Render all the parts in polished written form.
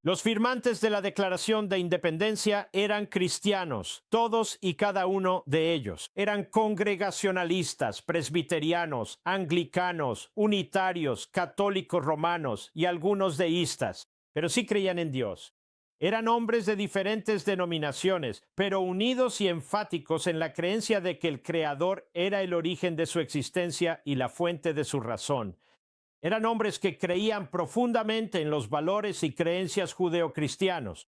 Los firmantes de la Declaración de Independencia eran cristianos, todos y cada uno de ellos. Eran congregacionalistas, presbiterianos, anglicanos, unitarios, católicos romanos y algunos deístas, pero sí creían en Dios. Eran hombres de diferentes denominaciones, pero unidos y enfáticos en la creencia de que el Creador era el origen de su existencia y la fuente de su razón. Eran hombres que creían profundamente en los valores y creencias judeocristianos.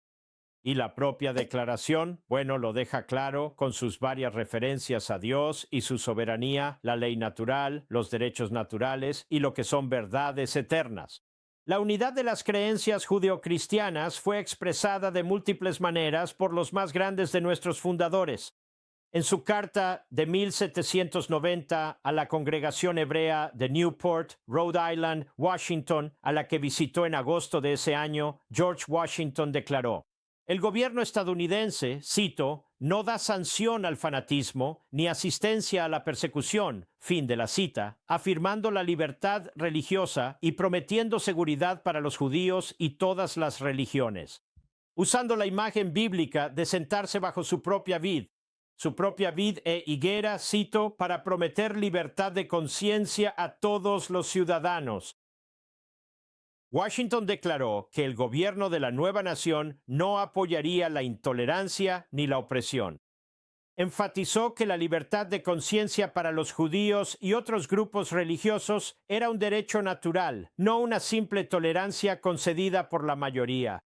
Y la propia declaración, bueno, lo deja claro con sus varias referencias a Dios y su soberanía, la ley natural, los derechos naturales y lo que son verdades eternas. La unidad de las creencias judeocristianas fue expresada de múltiples maneras por los más grandes de nuestros fundadores. En su carta de 1790 a la congregación hebrea de Newport, Rhode Island, Washington, a la que visitó en agosto de ese año, George Washington declaró: "El gobierno estadounidense, cito, no da sanción al fanatismo ni asistencia a la persecución", fin de la cita, afirmando la libertad religiosa y prometiendo seguridad para los judíos y todas las religiones. Usando la imagen bíblica de sentarse bajo su propia vid e higuera, cito, para prometer libertad de conciencia a todos los ciudadanos. Washington declaró que el gobierno de la nueva nación no apoyaría la intolerancia ni la opresión. Enfatizó que la libertad de conciencia para los judíos y otros grupos religiosos era un derecho natural, no una simple tolerancia concedida por la mayoría.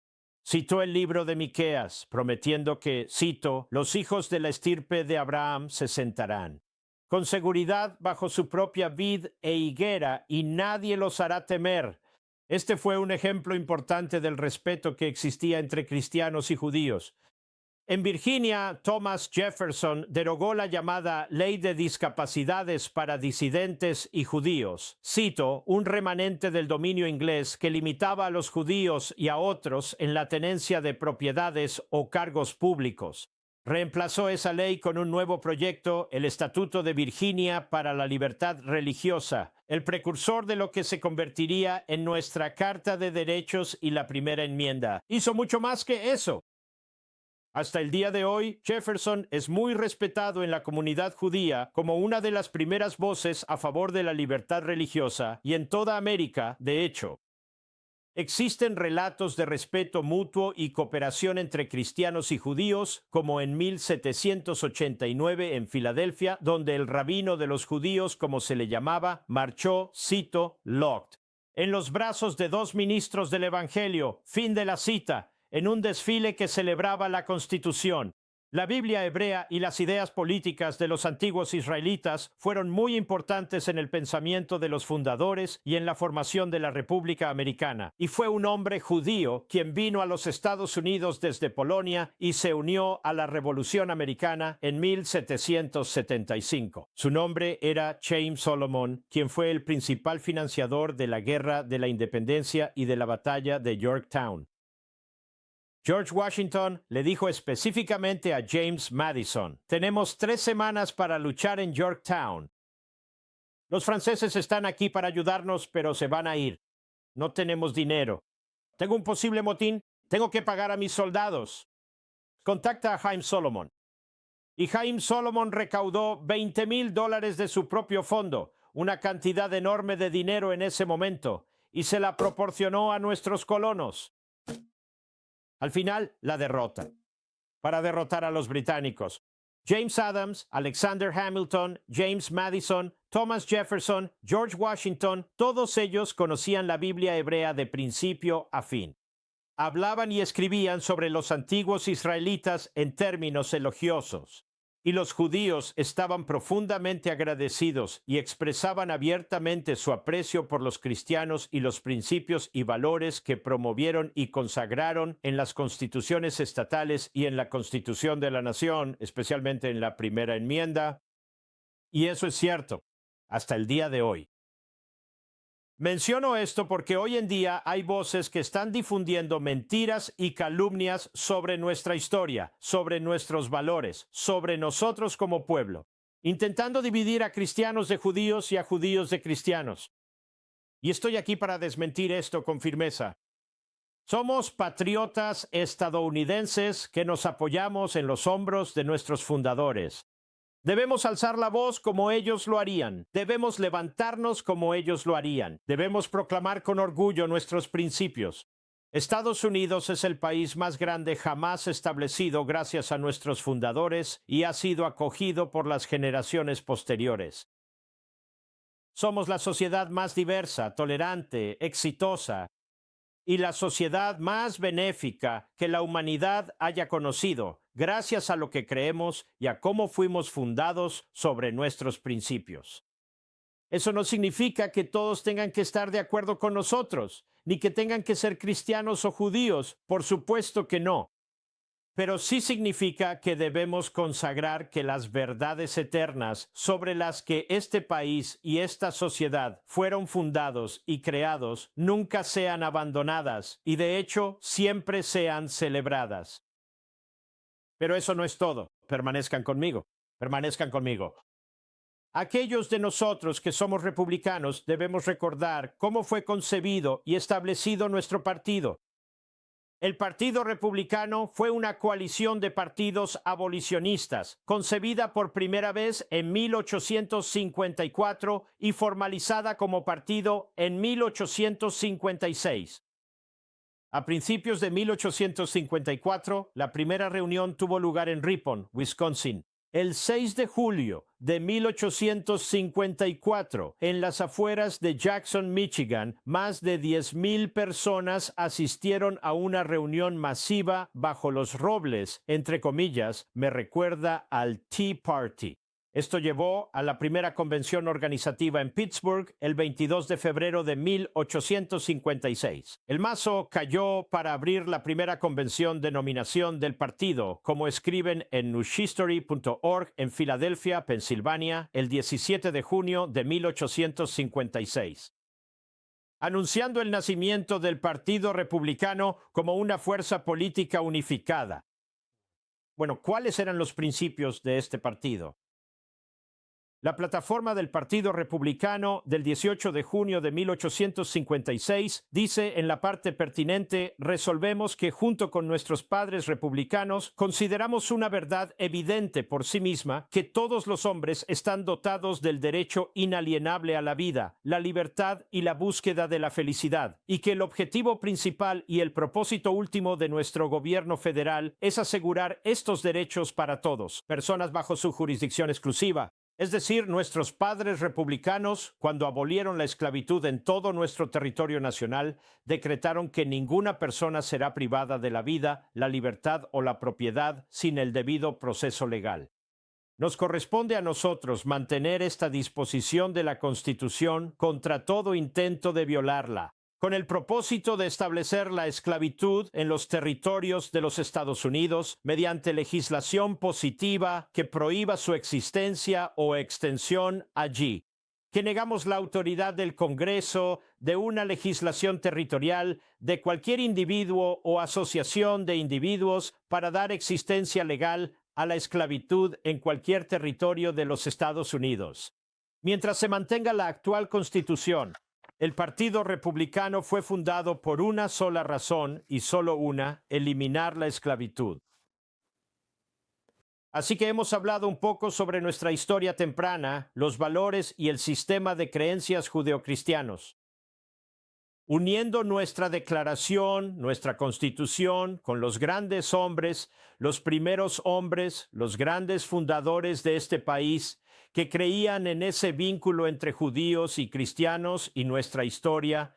Citó el libro de Miqueas, prometiendo que, cito, los hijos de la estirpe de Abraham se sentarán con seguridad bajo su propia vid e higuera, y nadie los hará temer. Este fue un ejemplo importante del respeto que existía entre cristianos y judíos. En Virginia, Thomas Jefferson derogó la llamada Ley de Discapacidades para disidentes y judíos. Cito, un remanente del dominio inglés que limitaba a los judíos y a otros en la tenencia de propiedades o cargos públicos. Reemplazó esa ley con un nuevo proyecto, el Estatuto de Virginia para la Libertad Religiosa, el precursor de lo que se convertiría en nuestra Carta de Derechos y la Primera Enmienda. Hizo mucho más que eso. Hasta el día de hoy, Jefferson es muy respetado en la comunidad judía como una de las primeras voces a favor de la libertad religiosa y en toda América, de hecho. Existen relatos de respeto mutuo y cooperación entre cristianos y judíos, como en 1789 en Filadelfia, donde el rabino de los judíos, como se le llamaba, marchó, cito, locked, en los brazos de dos ministros del Evangelio, fin de la cita, en un desfile que celebraba la Constitución. La Biblia hebrea y las ideas políticas de los antiguos israelitas fueron muy importantes en el pensamiento de los fundadores y en la formación de la República Americana. Y fue un hombre judío quien vino a los Estados Unidos desde Polonia y se unió a la Revolución Americana en 1775. Su nombre era James Solomon, quien fue el principal financiador de la Guerra de la Independencia y de la Batalla de Yorktown. George Washington le dijo específicamente a James Madison: "Tenemos 3 semanas para luchar en Yorktown. Los franceses están aquí para ayudarnos, pero se van a ir. No tenemos dinero. Tengo un posible motín. Tengo que pagar a mis soldados. Contacta a James Solomon." Y James Solomon recaudó $20,000 de su propio fondo, una cantidad enorme de dinero en ese momento, y se la proporcionó a nuestros colonos. Al final, la derrota. Para derrotar a los británicos. James Adams, Alexander Hamilton, James Madison, Thomas Jefferson, George Washington, todos ellos conocían la Biblia hebrea de principio a fin. Hablaban y escribían sobre los antiguos israelitas en términos elogiosos. Y los judíos estaban profundamente agradecidos y expresaban abiertamente su aprecio por los cristianos y los principios y valores que promovieron y consagraron en las constituciones estatales y en la Constitución de la Nación, especialmente en la Primera Enmienda. Y eso es cierto, hasta el día de hoy. Menciono esto porque hoy en día hay voces que están difundiendo mentiras y calumnias sobre nuestra historia, sobre nuestros valores, sobre nosotros como pueblo, intentando dividir a cristianos de judíos y a judíos de cristianos. Y estoy aquí para desmentir esto con firmeza. Somos patriotas estadounidenses que nos apoyamos en los hombros de nuestros fundadores. Debemos alzar la voz como ellos lo harían. Debemos levantarnos como ellos lo harían. Debemos proclamar con orgullo nuestros principios. Estados Unidos es el país más grande jamás establecido gracias a nuestros fundadores y ha sido acogido por las generaciones posteriores. Somos la sociedad más diversa, tolerante, exitosa y la sociedad más benéfica que la humanidad haya conocido, gracias a lo que creemos y a cómo fuimos fundados sobre nuestros principios. Eso no significa que todos tengan que estar de acuerdo con nosotros, ni que tengan que ser cristianos o judíos, por supuesto que no. Pero sí significa que debemos consagrar que las verdades eternas sobre las que este país y esta sociedad fueron fundados y creados nunca sean abandonadas y de hecho siempre sean celebradas. Pero eso no es todo. Permanezcan conmigo. Permanezcan conmigo. Aquellos de nosotros que somos republicanos debemos recordar cómo fue concebido y establecido nuestro partido. El Partido Republicano fue una coalición de partidos abolicionistas, concebida por primera vez en 1854 y formalizada como partido en 1856. A principios de 1854, la primera reunión tuvo lugar en Ripon, Wisconsin. El 6 de julio de 1854, en las afueras de Jackson, Michigan, más de 10,000 personas asistieron a una reunión masiva bajo los robles, entre comillas, me recuerda al Tea Party. Esto llevó a la primera convención organizativa en Pittsburgh el 22 de febrero de 1856. El mazo cayó para abrir la primera convención de nominación del partido, como escriben en newshistory.org en Filadelfia, Pensilvania, el 17 de junio de 1856. Anunciando el nacimiento del Partido Republicano como una fuerza política unificada. Bueno, ¿cuáles eran los principios de este partido? La plataforma del Partido Republicano del 18 de junio de 1856 dice en la parte pertinente: resolvemos que junto con nuestros padres republicanos consideramos una verdad evidente por sí misma que todos los hombres están dotados del derecho inalienable a la vida, la libertad y la búsqueda de la felicidad, y que el objetivo principal y el propósito último de nuestro gobierno federal es asegurar estos derechos para todos, personas bajo su jurisdicción exclusiva. Es decir, nuestros padres republicanos, cuando abolieron la esclavitud en todo nuestro territorio nacional, decretaron que ninguna persona será privada de la vida, la libertad o la propiedad sin el debido proceso legal. Nos corresponde a nosotros mantener esta disposición de la Constitución contra todo intento de violarla, con el propósito de establecer la esclavitud en los territorios de los Estados Unidos mediante legislación positiva que prohíba su existencia o extensión allí, que negamos la autoridad del Congreso, de una legislación territorial, de cualquier individuo o asociación de individuos para dar existencia legal a la esclavitud en cualquier territorio de los Estados Unidos. Mientras se mantenga la actual Constitución, el Partido Republicano fue fundado por una sola razón y solo una: eliminar la esclavitud. Así que hemos hablado un poco sobre nuestra historia temprana, los valores y el sistema de creencias judeocristianos. Uniendo nuestra declaración, nuestra constitución, con los grandes hombres, los primeros hombres, los grandes fundadores de este país, que creían en ese vínculo entre judíos y cristianos y nuestra historia.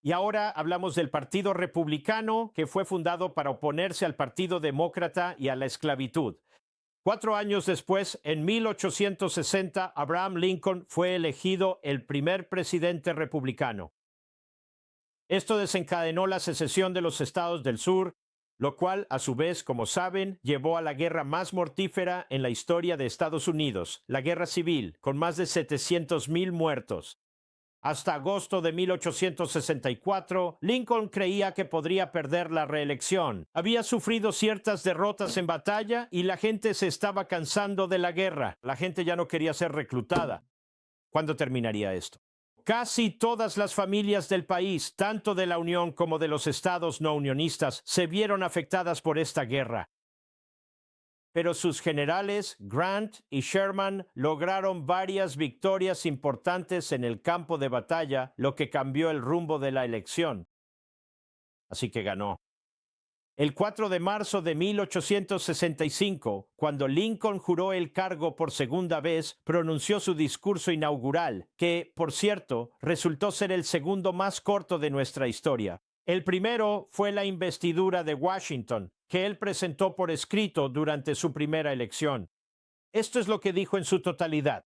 Y ahora hablamos del Partido Republicano, que fue fundado para oponerse al Partido Demócrata y a la esclavitud. 4 años después, en 1860, Abraham Lincoln fue elegido el primer presidente republicano. Esto desencadenó la secesión de los estados del sur, lo cual, a su vez, como saben, llevó a la guerra más mortífera en la historia de Estados Unidos, la Guerra Civil, con más de 700,000 muertos. Hasta agosto de 1864, Lincoln creía que podría perder la reelección. Había sufrido ciertas derrotas en batalla y la gente se estaba cansando de la guerra. La gente ya no quería ser reclutada. ¿Cuándo terminaría esto? Casi todas las familias del país, tanto de la Unión como de los estados no unionistas, se vieron afectadas por esta guerra. Pero sus generales, Grant y Sherman, lograron varias victorias importantes en el campo de batalla, lo que cambió el rumbo de la elección. Así que ganó. El 4 de marzo de 1865, cuando Lincoln juró el cargo por segunda vez, pronunció su discurso inaugural, que, por cierto, resultó ser el segundo más corto de nuestra historia. El primero fue la investidura de Washington, que él presentó por escrito durante su primera elección. Esto es lo que dijo en su totalidad.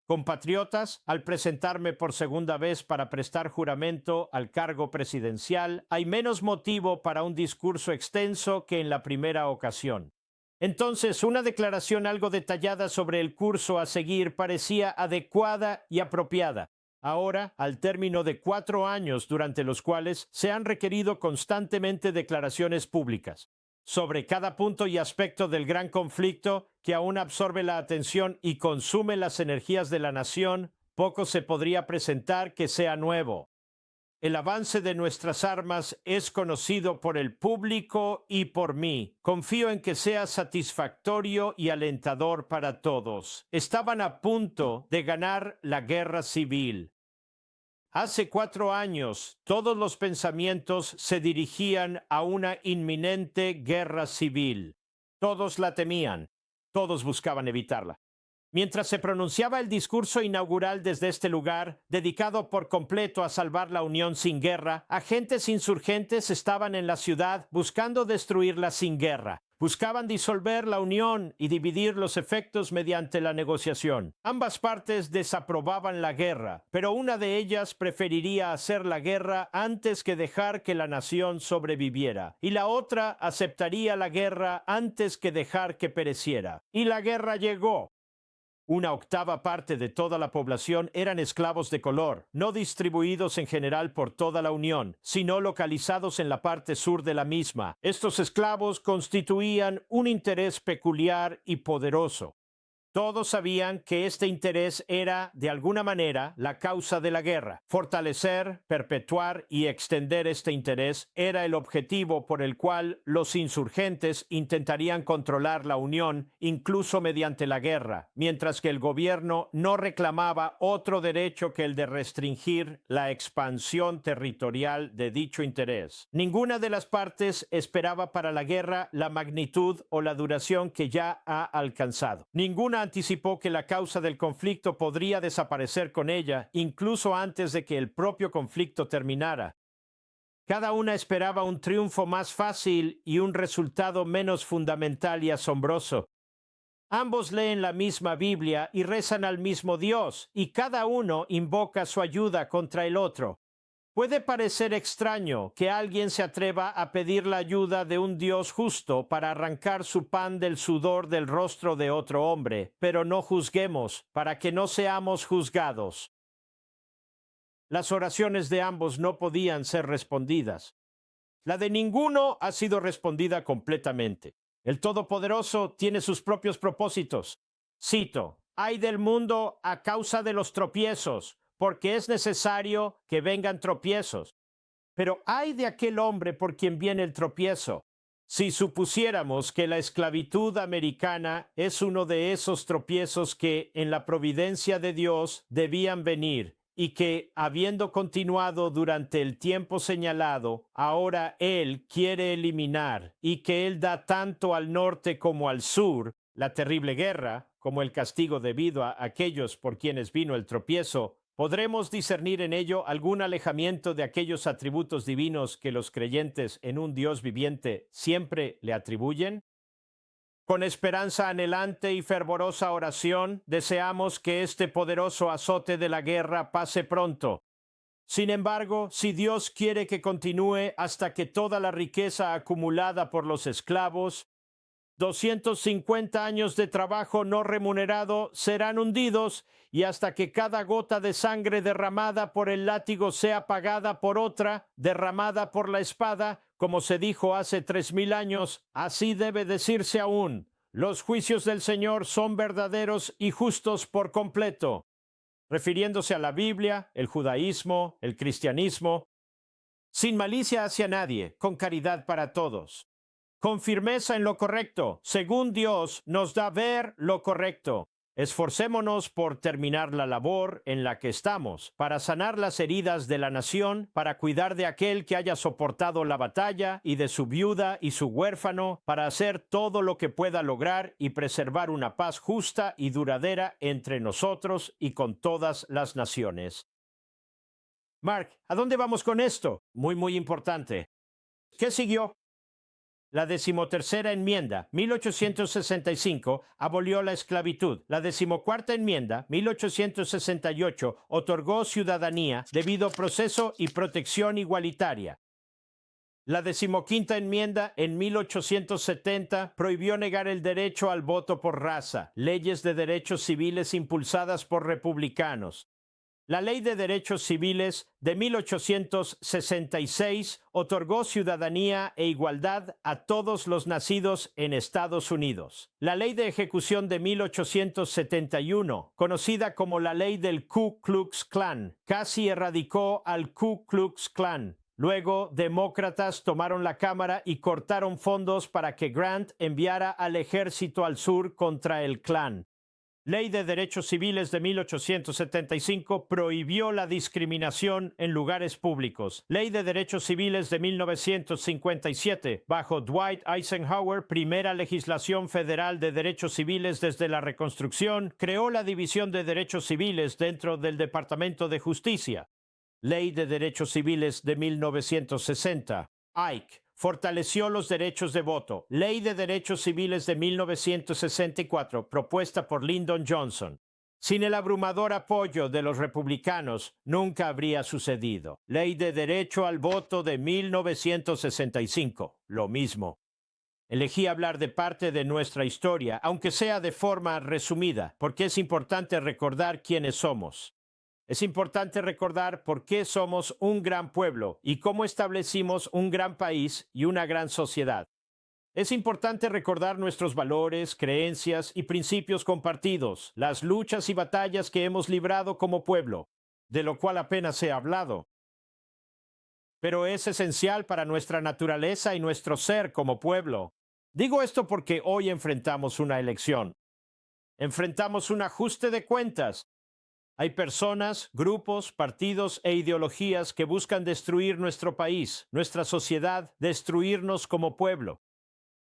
Compatriotas, al presentarme por segunda vez para prestar juramento al cargo presidencial, hay menos motivo para un discurso extenso que en la primera ocasión. Entonces, una declaración algo detallada sobre el curso a seguir parecía adecuada y apropiada. Ahora, al término de 4 años durante los cuales se han requerido constantemente declaraciones públicas sobre cada punto y aspecto del gran conflicto que aún absorbe la atención y consume las energías de la nación, poco se podría presentar que sea nuevo. El avance de nuestras armas es conocido por el público y por mí. Confío en que sea satisfactorio y alentador para todos. Estaban a punto de ganar la guerra civil. Hace 4 años, todos los pensamientos se dirigían a una inminente guerra civil. Todos la temían, todos buscaban evitarla. Mientras se pronunciaba el discurso inaugural desde este lugar, dedicado por completo a salvar la Unión sin guerra, agentes insurgentes estaban en la ciudad buscando destruirla sin guerra. Buscaban disolver la Unión y dividir los efectos mediante la negociación. Ambas partes desaprobaban la guerra, pero una de ellas preferiría hacer la guerra antes que dejar que la nación sobreviviera, y la otra aceptaría la guerra antes que dejar que pereciera. Y la guerra llegó. Una octava parte de toda la población eran esclavos de color, no distribuidos en general por toda la Unión, sino localizados en la parte sur de la misma. Estos esclavos constituían un interés peculiar y poderoso. Todos sabían que este interés era, de alguna manera, la causa de la guerra. Fortalecer, perpetuar y extender este interés era el objetivo por el cual los insurgentes intentarían controlar la Unión, incluso mediante la guerra, mientras que el gobierno no reclamaba otro derecho que el de restringir la expansión territorial de dicho interés. Ninguna de las partes esperaba para la guerra la magnitud o la duración que ya ha alcanzado. Ninguna anticipó que la causa del conflicto podría desaparecer con ella, incluso antes de que el propio conflicto terminara. Cada una esperaba un triunfo más fácil y un resultado menos fundamental y asombroso. Ambos leen la misma Biblia y rezan al mismo Dios, y cada uno invoca su ayuda contra el otro. Puede parecer extraño que alguien se atreva a pedir la ayuda de un Dios justo para arrancar su pan del sudor del rostro de otro hombre, pero no juzguemos, para que no seamos juzgados. Las oraciones de ambos no podían ser respondidas. La de ninguno ha sido respondida completamente. El Todopoderoso tiene sus propios propósitos. Cito: «Ay del mundo a causa de los tropiezos, porque es necesario que vengan tropiezos. Pero ay de aquel hombre por quien viene el tropiezo». Si supusiéramos que la esclavitud americana es uno de esos tropiezos que, en la providencia de Dios, debían venir, y que, habiendo continuado durante el tiempo señalado, ahora Él quiere eliminar, y que Él da tanto al norte como al sur, la terrible guerra, como el castigo debido a aquellos por quienes vino el tropiezo, ¿podremos discernir en ello algún alejamiento de aquellos atributos divinos que los creyentes en un Dios viviente siempre le atribuyen? Con esperanza anhelante y fervorosa oración, deseamos que este poderoso azote de la guerra pase pronto. Sin embargo, si Dios quiere que continúe hasta que toda la riqueza acumulada por los esclavos, 250 años de trabajo no remunerado serán hundidos, y hasta que cada gota de sangre derramada por el látigo sea pagada por otra, derramada por la espada, como se dijo hace 3000 años, así debe decirse aún: los juicios del Señor son verdaderos y justos por completo. refiriéndose a la Biblia, el judaísmo, el cristianismo, sin malicia hacia nadie, con caridad para todos, con firmeza en lo correcto, según Dios nos da ver lo correcto. Esforcémonos por terminar la labor en la que estamos, para sanar las heridas de la nación, para cuidar de aquel que haya soportado la batalla y de su viuda y su huérfano, para hacer todo lo que pueda lograr y preservar una paz justa y duradera entre nosotros y con todas las naciones. Mark, ¿a dónde vamos con esto? Muy importante. ¿Qué siguió? La 13ª enmienda, 1865, abolió la esclavitud. La 14ª enmienda, 1868, otorgó ciudadanía, debido proceso y protección igualitaria. La 15ª enmienda, en 1870, prohibió negar el derecho al voto por raza, leyes de derechos civiles impulsadas por republicanos. La Ley de Derechos Civiles de 1866 otorgó ciudadanía e igualdad a todos los nacidos en Estados Unidos. La Ley de Ejecución de 1871, conocida como la Ley del Ku Klux Klan, casi erradicó al Ku Klux Klan. Luego, demócratas tomaron la Cámara y cortaron fondos para que Grant enviara al ejército al sur contra el Klan. Ley de Derechos Civiles de 1875 prohibió la discriminación en lugares públicos. Ley de Derechos Civiles de 1957, bajo Dwight Eisenhower, primera legislación federal de derechos civiles desde la Reconstrucción, creó la División de Derechos Civiles dentro del Departamento de Justicia. Ley de Derechos Civiles de 1960. Ike fortaleció los derechos de voto. Ley de Derechos Civiles de 1964, propuesta por Lyndon Johnson. Sin el abrumador apoyo de los republicanos, nunca habría sucedido. Ley de Derecho al Voto de 1965, lo mismo. Elegí hablar de parte de nuestra historia, aunque sea de forma resumida, porque es importante recordar quiénes somos. Es importante recordar por qué somos un gran pueblo y cómo establecimos un gran país y una gran sociedad. Es importante recordar nuestros valores, creencias y principios compartidos, las luchas y batallas que hemos librado como pueblo, de lo cual apenas he hablado. Pero es esencial para nuestra naturaleza y nuestro ser como pueblo. Digo esto porque hoy enfrentamos una elección. Enfrentamos un ajuste de cuentas. Hay personas, grupos, partidos e ideologías que buscan destruir nuestro país, nuestra sociedad, destruirnos como pueblo.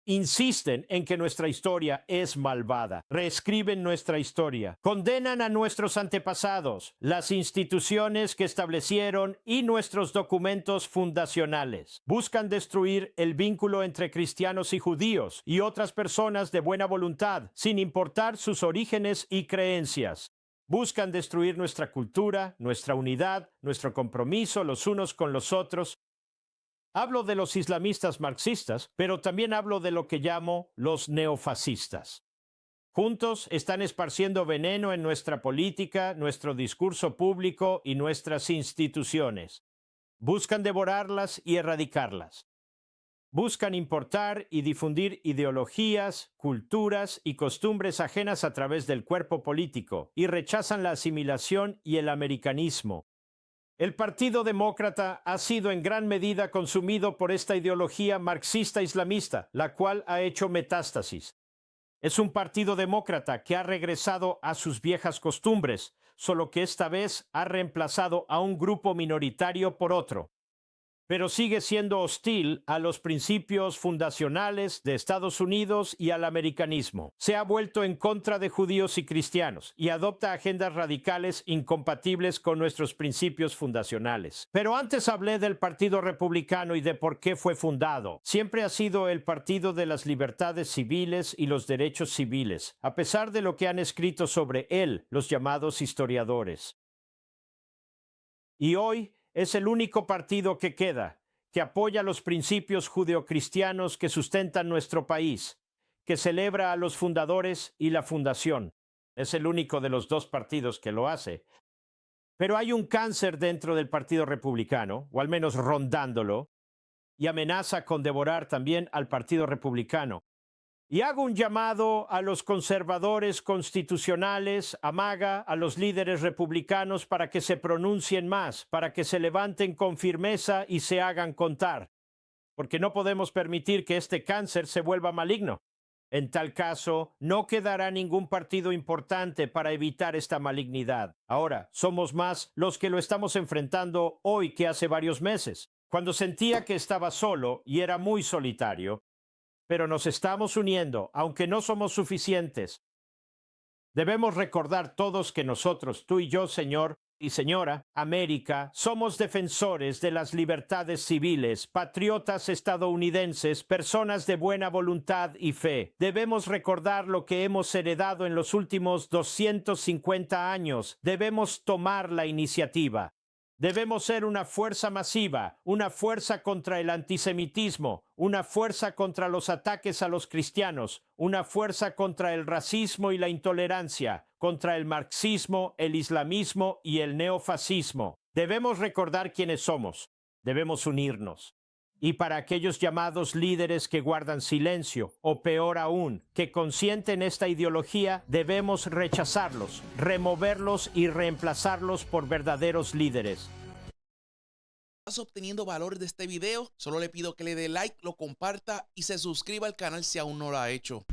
Insisten en que nuestra historia es malvada, reescriben nuestra historia, condenan a nuestros antepasados, las instituciones que establecieron y nuestros documentos fundacionales. Buscan destruir el vínculo entre cristianos y judíos y otras personas de buena voluntad, sin importar sus orígenes y creencias. Buscan destruir nuestra cultura, nuestra unidad, nuestro compromiso los unos con los otros. Hablo de los islamistas marxistas, pero también hablo de lo que llamo los neofascistas. Juntos están esparciendo veneno en nuestra política, nuestro discurso público y nuestras instituciones. Buscan devorarlas y erradicarlas. Buscan importar y difundir ideologías, culturas y costumbres ajenas a través del cuerpo político y rechazan la asimilación y el americanismo. El Partido Demócrata ha sido en gran medida consumido por esta ideología marxista-islamista, la cual ha hecho metástasis. Es un partido demócrata que ha regresado a sus viejas costumbres, solo que esta vez ha reemplazado a un grupo minoritario por otro. Pero sigue siendo hostil a los principios fundacionales de Estados Unidos y al americanismo. Se ha vuelto en contra de judíos y cristianos y adopta agendas radicales incompatibles con nuestros principios fundacionales. Pero antes hablé del Partido Republicano y de por qué fue fundado. Siempre ha sido el partido de las libertades civiles y los derechos civiles, a pesar de lo que han escrito sobre él los llamados historiadores. Y hoy es el único partido que queda, que apoya los principios judeocristianos que sustentan nuestro país, que celebra a los fundadores y la fundación. Es el único de los dos partidos que lo hace. Pero hay un cáncer dentro del Partido Republicano, o al menos rondándolo, y amenaza con devorar también al Partido Republicano. Y hago un llamado a los conservadores constitucionales, a MAGA, a los líderes republicanos para que se pronuncien más, para que se levanten con firmeza y se hagan contar, porque no podemos permitir que este cáncer se vuelva maligno. En tal caso, no quedará ningún partido importante para evitar esta malignidad. Ahora, somos más los que lo estamos enfrentando hoy que hace varios meses, cuando sentía que estaba solo y era muy solitario. Pero nos estamos uniendo, aunque no somos suficientes. Debemos recordar todos que nosotros, tú y yo, señor y señora, América, somos defensores de las libertades civiles, patriotas estadounidenses, personas de buena voluntad y fe. Debemos recordar lo que hemos heredado en los últimos 250 años. Debemos tomar la iniciativa. Debemos ser una fuerza masiva, una fuerza contra el antisemitismo, una fuerza contra los ataques a los cristianos, una fuerza contra el racismo y la intolerancia, contra el marxismo, el islamismo y el neofascismo. Debemos recordar quiénes somos. Debemos unirnos. Y para aquellos llamados líderes que guardan silencio, o peor aún, que consienten esta ideología, debemos rechazarlos, removerlos y reemplazarlos por verdaderos líderes. ¿Estás obteniendo valor de este video? Solo le pido que le dé like, lo comparta y se suscriba al canal si aún no lo ha hecho.